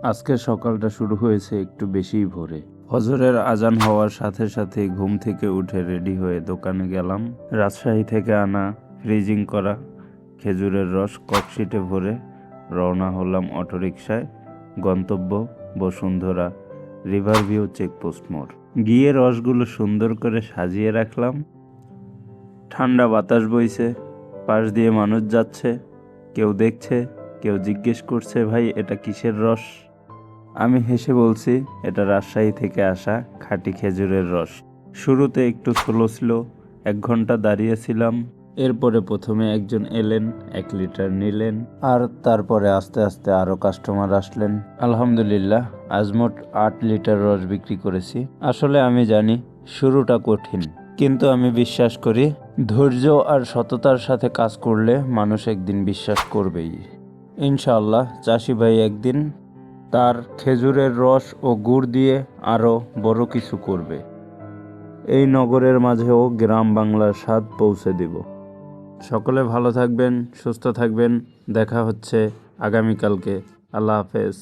আজকে সকালটা শুরু হয়েছে একটু বেশিই ভোরে। ফজরের আজান হওয়ার সাথে সাথে ঘুম থেকে উঠে রেডি হয়ে দোকানে গেলাম। রাজশাহী থেকে আনা ফ্রিজিং করা খেজুরের রস ককশিটে ভরে রওনা হলাম অটোরিকশায়। গন্তব্য বসুন্ধরা রিভারভিউ চেকপোস্ট মোড়। গিয়ে রসগুলো সুন্দর করে সাজিয়ে রাখলাম। ঠান্ডা বাতাস বইছে, পাশ দিয়ে মানুষ যাচ্ছে, কেউ দেখছে, কেউ জিজ্ঞেস করছে, ভাই এটা কিসের রস? আমি হেসে বলছি, এটা রাজশাহী থেকে আসা খাঁটি খেজুরের রস। শুরুতে একটু স্লো ছিল, 1 ঘন্টা দাঁড়িয়েছিলাম। এরপরে প্রথমে একজন এলেন, 1 লিটার নিলেন, আর তারপরে আস্তে আস্তে আরও কাস্টমার আসলেন। আলহামদুলিল্লাহ, আজ মোট 8 লিটার রস বিক্রি করেছি। আসলে আমি জানি শুরুটা কঠিন, কিন্তু আমি বিশ্বাস করি ধৈর্য আর সততার সাথে কাজ করলে মানুষ একদিন বিশ্বাস করবেই। ইনশাআল্লাহ চাষি ভাই একদিন তার খেজুরের রস ও গুড় দিয়ে আরও বড় কিছু করবে। এই নগরের মাঝেও গ্রাম বাংলার স্বাদ পৌঁছে দিব। সকলে ভালো থাকবেন, সুস্থ থাকবেন। দেখা হচ্ছে আগামীকালকে। আল্লাহ হাফেজ।